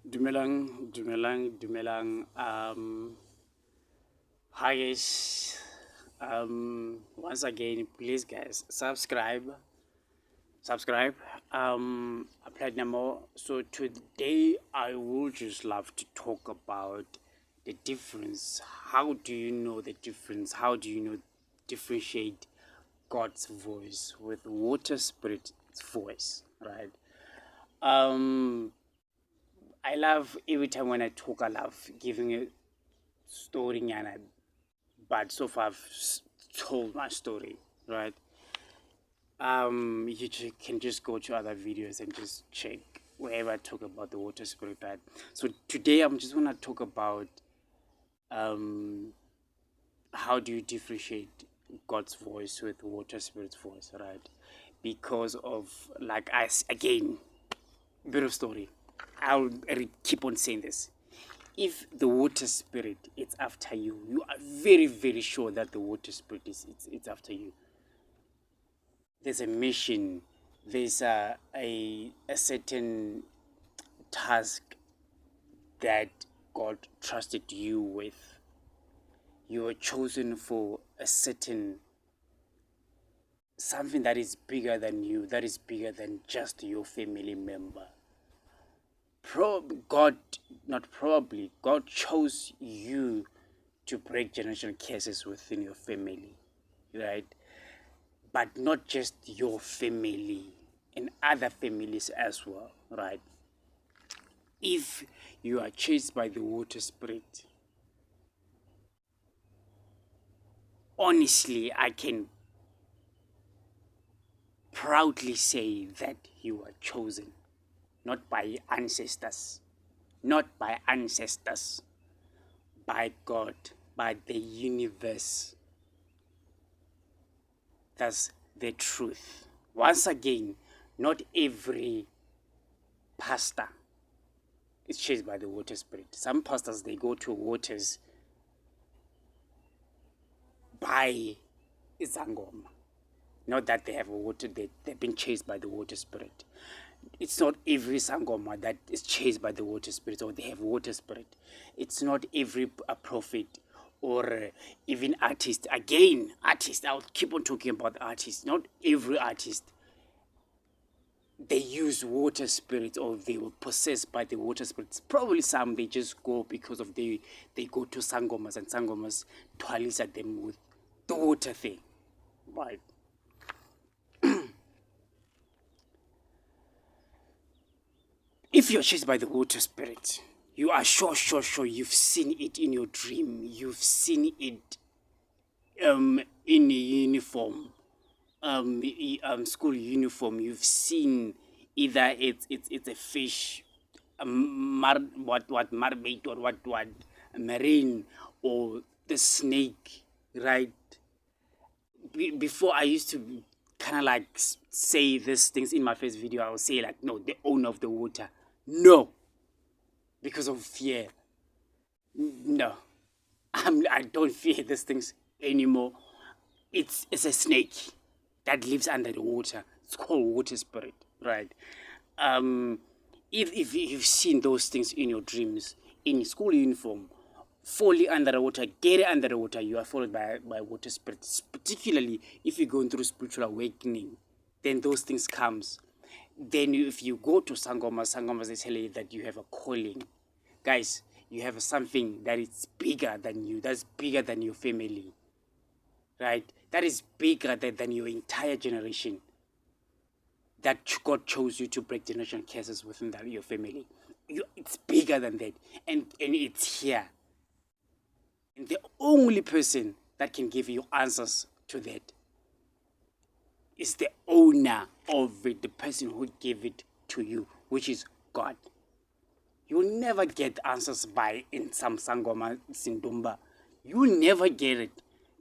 Dumelang, dumelang, dumelang. Hi guys. Once again, please guys, subscribe. Platinum. So today I would just love to talk about the difference. How do you know the difference? How do you know differentiate God's voice with water spirit's voice? Right. Um, I love every time when I talk. I love giving a story, but so far told my story, right? Can just go to other videos and just check wherever I talk about the water spirit, right? So today I'm just gonna talk about um how do you differentiate God's voice with water spirit's voice, right? Because of, like, again, bit of story. Keep on saying this. If the water spirit is after you, you are very, very sure that the water spirit it's after you. There's a mission, there's a certain task that God trusted you with. You are chosen for a certain something that is bigger than you, that is bigger than just your family member. God, not probably, God chose you to break generational curses within your family, right? But not just your family, and other families as well, right? If you are chased by the water spirit, honestly, I can proudly say that you are chosen, not by ancestors, not by ancestors, by God, by the universe. That's the truth. Once again, not every pastor is chased by the water spirit. Some pastors, they go to waters by Zangoma. Not that they have a water, they've been chased by the water spirit. It's not every Sangoma that is chased by the water spirit or they have water spirit. It's not every prophet or even artist. Again, artist, I'll keep on talking about artists. Not every artist, they use water spirits or they were possessed by the water spirits. Probably some they just go because of they go to Sangomas and Sangomas twalisa them with the water thing. Right. If you're chased by the water spirit, you are sure you've seen it in your dream. You've seen it in a uniform, school uniform. You've seen either it's a fish, what mermaid or what marine, or the snake, right? Before I used to kind of like say these things in my first video. I would say like, no, the owner of the water. No, because of fear. No, I don't fear these things anymore. It's a snake that lives under the water. It's called water spirit, right? Um, if you've seen those things in your dreams, in school uniform, falling under the water, getting under the water, you are followed by water spirits. Particularly if you're going through spiritual awakening, then those things comes. Then if you go to Sangomas, they tell you that you have a calling. Guys, you have something that is bigger than you, that's bigger than your family, right? That is bigger than your entire generation. That God chose you to break generational curses within your family. It's bigger than that, and it's here. And the only person that can give you answers to that is the owner of it, the person who gave it to you, which is God. You'll never get answers by in some Sangoma Sindumba. You'll never get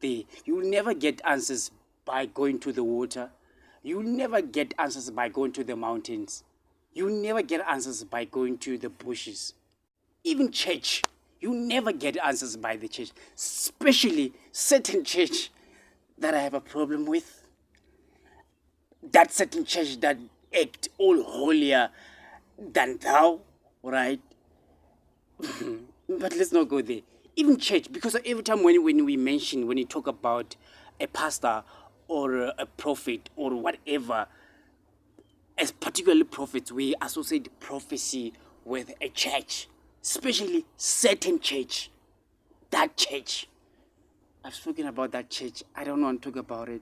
it. You'll never get answers by going to the water. You'll never get answers by going to the mountains. You'll never get answers by going to the bushes. Even church, you never get answers by the church. Especially certain church that I have a problem with. That certain church that act all holier than thou, right? But let's not go there. Even church, because every time when we mention, when you talk about a pastor or a prophet or whatever, as particularly prophets, we associate prophecy with a church, especially certain church. That church. I've spoken about that church. I don't want to talk about it.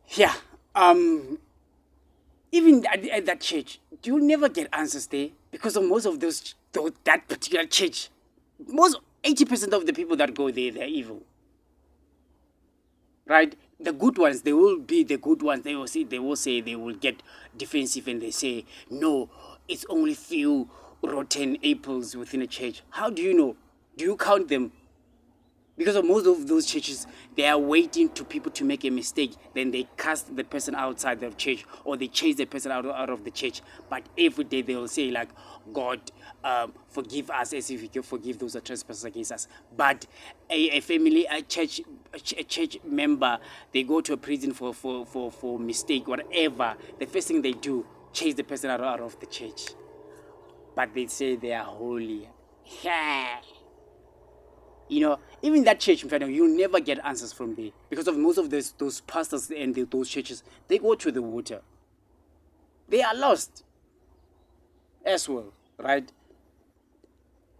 Yeah. Even at that church, you never get answers there because of most of that particular church. Most 80% of the people that go there, they're evil. Right? The good ones, they will be the good ones. They will say they will get defensive and they say, no, it's only few rotten apples within a church. How do you know? Do you count them? Because of most of those churches, they are waiting to people to make a mistake. Then they cast the person outside the church or they chase the person out of the church. But every day they will say like, God, forgive us as if we can forgive those that trespass against us. But a family, a church member, they go to a prison for mistake, whatever. The first thing they do, chase the person out of the church. But they say they are holy. You know, even that church, in fact, you never get answers from there because of most of those pastors and those churches. They go to the water. They are lost as well, right?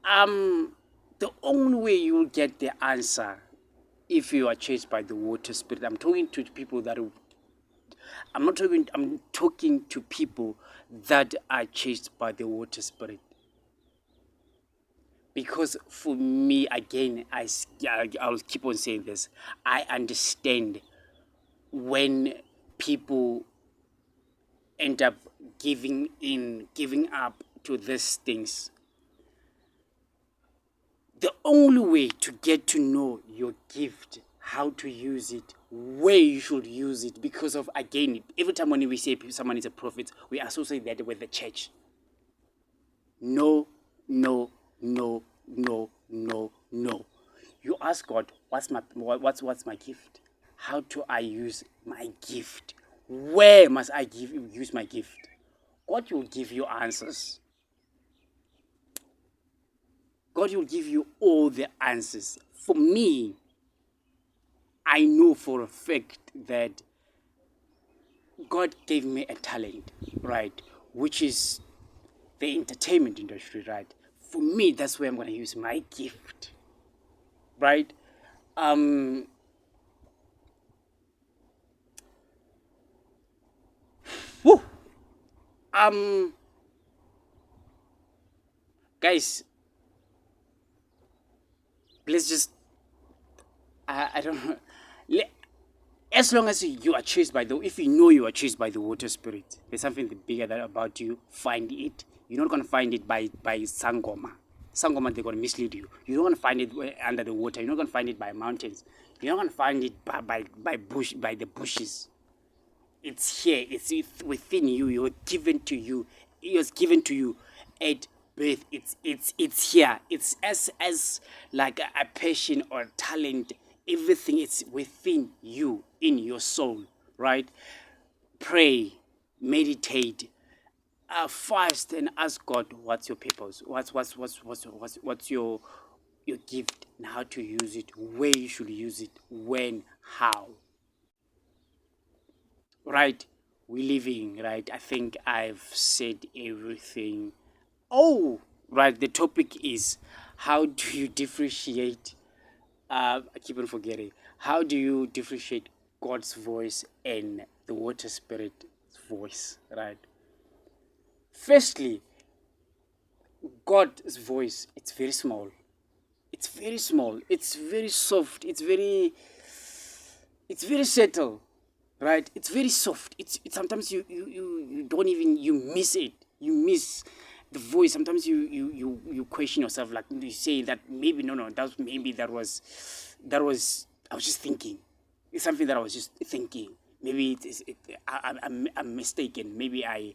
The only way you will get the answer if you are chased by the water spirit. I'm talking to people that I'm talking to people that are chased by the water spirit. Because for me, again, I'll keep on saying this. I understand when people end up giving up to these things. The only way to get to know your gift, how to use it, where you should use it, because of, again, every time when we say someone is a prophet, we associate that with the church. No, no, no, no, no, no. You ask God, what's my gift? How do I use my gift? Where must I use my gift? God will give you answers. God will give you all the answers. For me, I know for a fact that God gave me a talent, right? Which is the entertainment industry, right? For me, that's where I'm going to use my gift, right? Um, whew, um, guys, let's just, I don't know. As long as you are chased by if you know you are chased by the water spirit, there's something bigger that about you. Find it. You're not gonna find it by sangoma. Sangoma, they're gonna mislead you. You're not gonna find it under the water. You're not gonna find it by mountains. You're not gonna find it by the bushes. It's here. It's within you. You're given to you. It was given to you at birth. It's here. It's as like a passion or talent. Everything is within you, in your soul, right? Pray, meditate, fast, and ask God, what's your purpose? What's your gift and how to use it? Where you should use it? When? How? Right? We living, right? I think I've said everything. Oh, right. The topic is, how do you differentiate? I keep on forgetting. How do you differentiate God's voice and the water spirit's voice? Right. Firstly, God's voice, it's very small. It's very small. It's very soft. It's very subtle, right? It's very soft. It's sometimes you don't even, you miss it. You miss the voice. Sometimes you question yourself, like you say that maybe no, that was I was just thinking. It's something that I was just thinking. Maybe I'm mistaken. Maybe I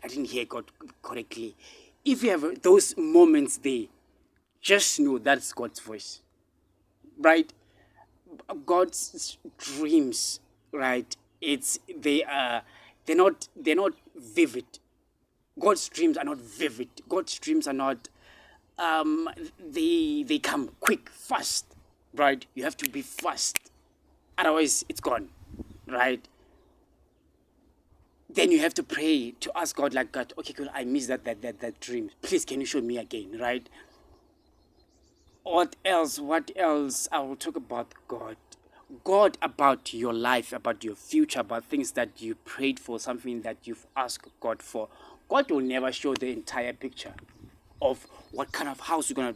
didn't hear God correctly. If you have those moments there, just know that's God's voice, right? God's dreams, right? They're not vivid. God's dreams are not vivid. God's dreams are not they come quick, fast, right? You have to be fast, otherwise it's gone, right? Then you have to pray to ask God, like, God, okay, cool, I missed that dream. Please, can you show me again, right? What else? What else? I will talk about God. God, about your life, about your future, about things that you prayed for, something that you've asked God for. God will never show the entire picture of what kind of house you're gonna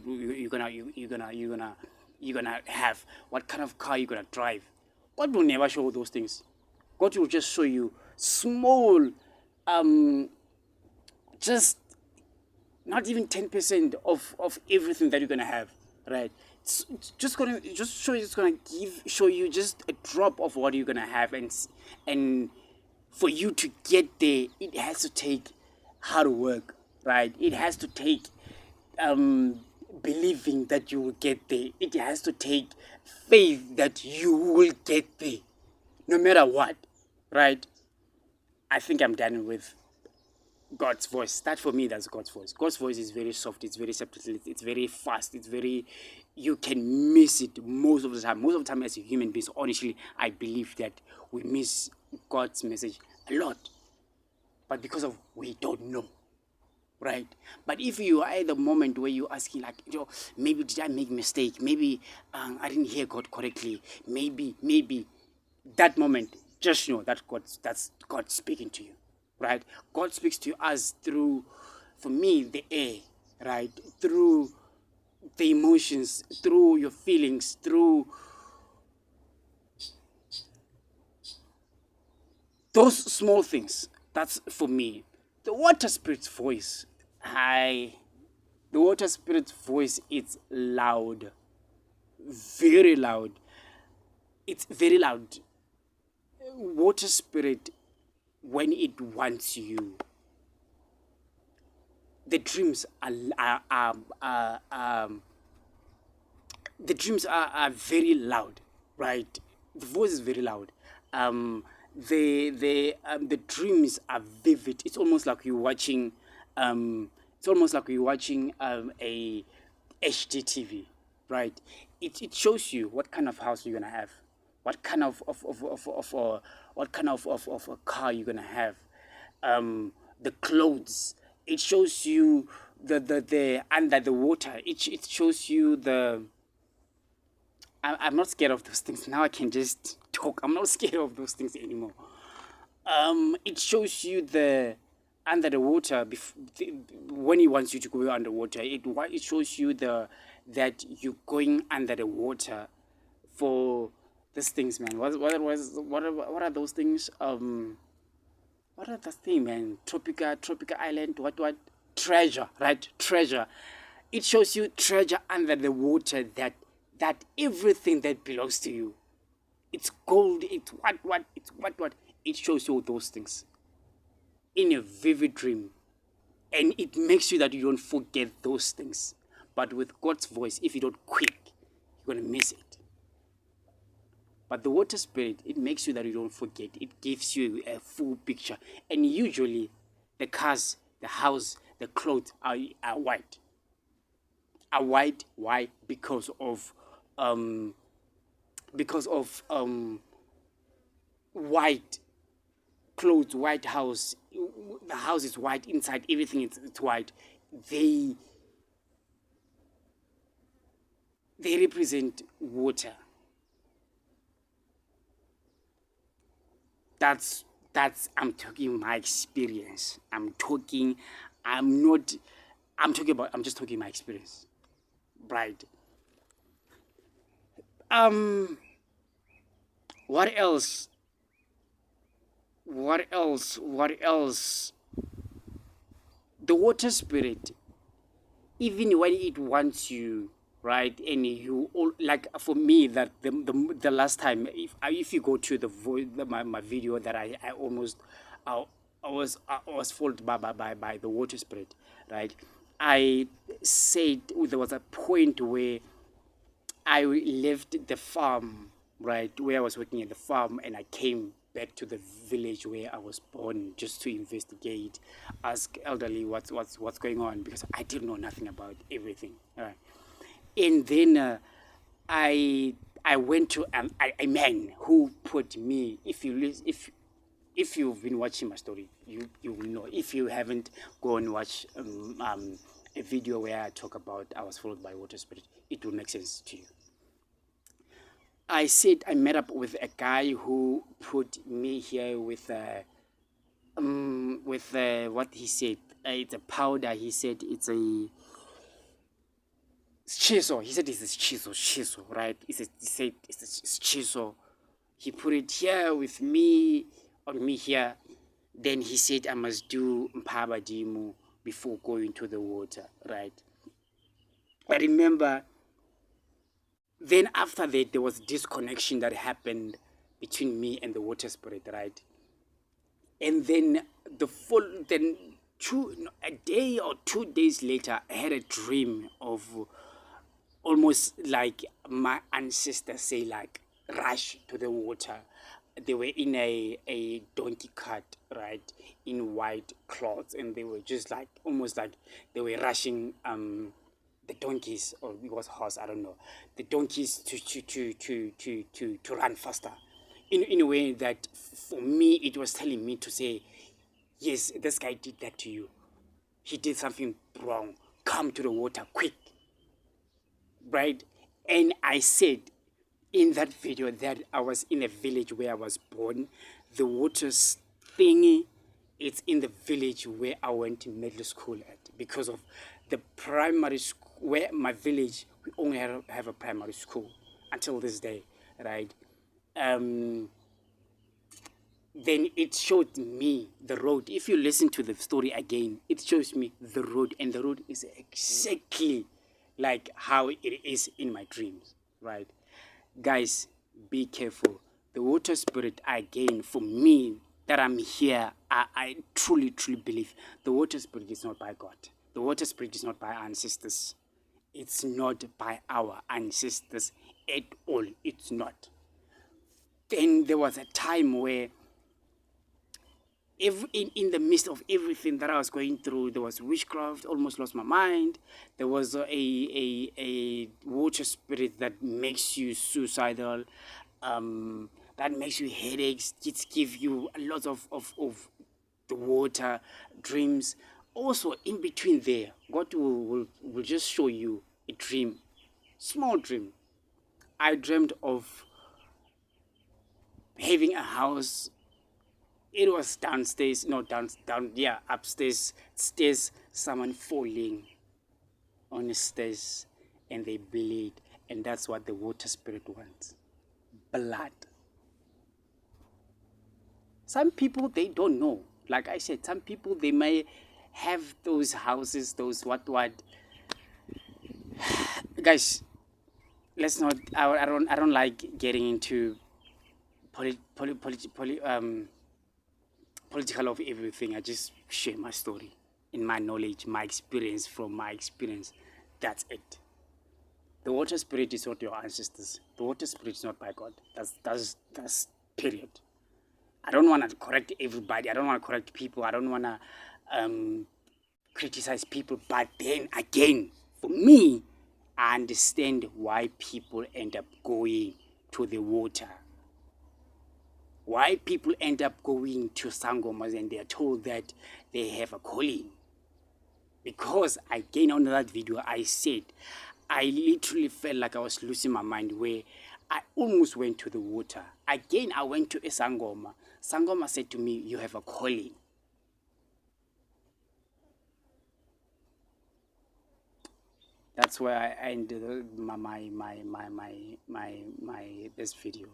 have, what kind of car you're gonna drive. God will never show those things. God will just show you small, um, just not even 10% of everything that you're gonna have, right? It's just gonna just show you, it's gonna show you just a drop of what you're gonna have, and for you to get there, it has to take hard work, right? It has to take um believing that you will get there. It has to take faith that you will get there, no matter what, right? I think I'm done with God's voice. That for me, that's God's voice. God's voice is very soft, it's very subtle, it's very fast, it's very, you can miss it most of the time. Most of the time, as a human being, honestly, I believe that we miss God's message a lot. But because of we don't know, right? But if you are at the moment where you're asking, like, maybe did I make mistake? Maybe I didn't hear God correctly. Maybe that moment, just know that that's God speaking to you, right? God speaks to us through, for me, the air, right? Through the emotions, through your feelings, through those small things. That's for me. The water spirit's voice. The water spirit's voice is loud, very loud. It's very loud. Water spirit, when it wants you, the dreams are very loud, right? The voice is very loud. The dreams are vivid. It's almost like you're watching a HDTV, right? It shows you what kind of house you're gonna have, what kind of a car you're gonna have, the clothes. It shows you the under the water. It shows you the. I'm not scared of those things now. I can just talk. I'm not scared of those things anymore. It shows you the under the water when he wants you to go underwater. It shows you the that you're going under the water for these things, man. What are those things? What are the thing, man? Tropica Island. What? Treasure, right? Treasure. It shows you treasure under the water, that everything that belongs to you. It's gold. It's what? It's what? It shows you those things in a vivid dream, and it makes you that you don't forget those things. But with God's voice, if you don't quick, you're gonna miss it. But the water spirit, it makes you that you don't forget. It gives you a full picture. And usually, the cars, the house, the clothes are white. Are white. Why? Um, because of white clothes, white house. The house is white inside. Everything it's white. They they represent water. That's I'm talking my experience. I'm not I'm just talking my experience. Right. Um what else? What else? The water spirit, even when it wants you, right? And you all, like, for me, that the last time, if you go to the voice, my video that I almost I, I was fooled by the water spirit, right? I said there was a point where I left the farm, right, where I was working at the farm, and I came back to the village where I was born just to investigate, ask elderly what's going on, because I didn't know nothing about everything. All right. And then I went to a man who put me. If you've been watching my story, you will know. If you haven't, go and watch a video where I talk about I was followed by water spirit. It will make sense to you. I said I met up with a guy who put me here with what he said. It's a powder. He said it's a chiso. He said it's a chiso, right? He said it's a chiso. He put it here with me, on me here. Then he said I must do mpaba dimu before going to the water, right? I remember. Then after that, there was disconnection that happened between me and the water spirit, right? And then a day or 2 days later, I had a dream of almost like my ancestors say, like, rush to the water. They were in a donkey cart, right, in white cloths, and they were just like almost like they were rushing the donkeys, or it was horse, I don't know, the donkeys to run faster, in a way that for me it was telling me to say, yes, this guy did that to you. He did something wrong. Come to the water quick, right? And I said in that video that I was in a village where I was born. The water thingy, it's in the village where I went to middle school at, because of the primary school where my village, we only have a primary school until this day, right? Then it showed me the road. If you listen to the story again, it shows me the road, and the road is exactly like how it is in my dreams, right? Guys, be careful. The water spirit, again, for me, that I'm here, I truly believe the water spirit is not by God. The water spirit is not by our ancestors. It's not by our ancestors at all. It's not. Then there was a time where in the midst of everything that I was going through, there was witchcraft, almost lost my mind. There was a water spirit that makes you suicidal, that makes you headaches, it gives you a lot of the water, dreams. Also, in between there, God will just show you a dream, small dream. I dreamed of having a house. It was downstairs, no, upstairs, stairs, someone falling on the stairs and they bleed. And that's what the water spirit wants, blood. Some people, they don't know. Like I said, some people, they may have those houses, those what. Guys, let's not, I don't like getting into political of everything. I just share my story in my knowledge, my experience, from my experience. That's it. The water spirit is not your ancestors. The water spirit is not by God. That's period. I don't want to correct everybody. I don't want to correct people. I don't want to criticize people. But then again, for me, I understand why people end up going to the water. Why people end up going to sangomas and they are told that they have a calling. Because again, on that video, I said, I literally felt like I was losing my mind, where I almost went to the water. Again, I went to a sangoma. Sangoma said to me, you have a calling. That's where I ended my best video.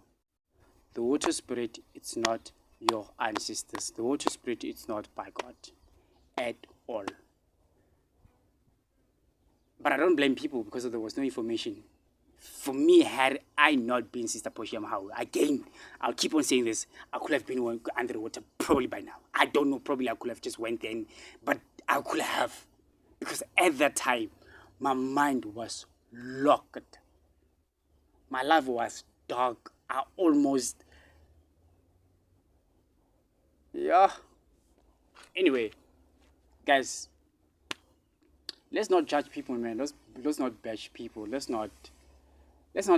The water spirit, it's not your ancestors. The water spirit, it's not by God at all. But I don't blame people because there was no information. For me, had I not been Sister Portia Mahau, again, I'll keep on saying this, I could have been under the water probably by now. I don't know, probably I could have just went in, but I could have. Because at that time, my mind was locked. My life was dark. I almost Yeah. Anyway, guys, let's not judge people, man. Let's not bash people. Let's not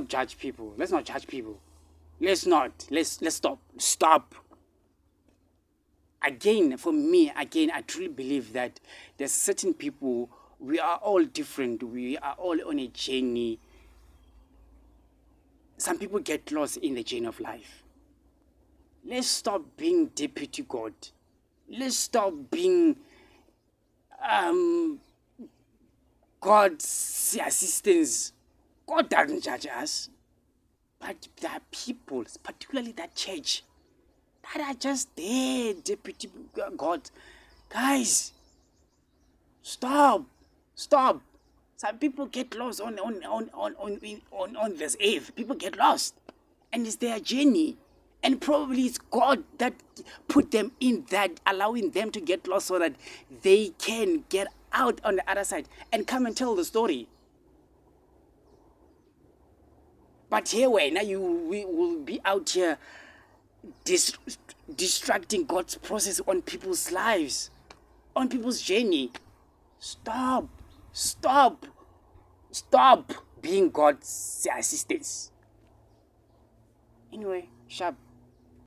judge people. Let's not judge people. Let's not. Let's stop. Stop. Again, for me, again, I truly believe that there's certain people, we are all different. We are all on a journey. Some people get lost in the journey of life. Let's stop being deputy God. Let's stop being um God's assistants. God doesn't judge us. But there are people, particularly that church, that are just there, deputy God. Guys, stop. Stop. Some people get lost on this earth. People get lost. And it's their journey. And probably it's God that put them in that, allowing them to get lost so that they can get out on the other side and come and tell the story. But here, now we will be out here distracting God's process on people's lives, on people's journey. Stop. Stop. Stop being God's assistants. Anyway, sharp.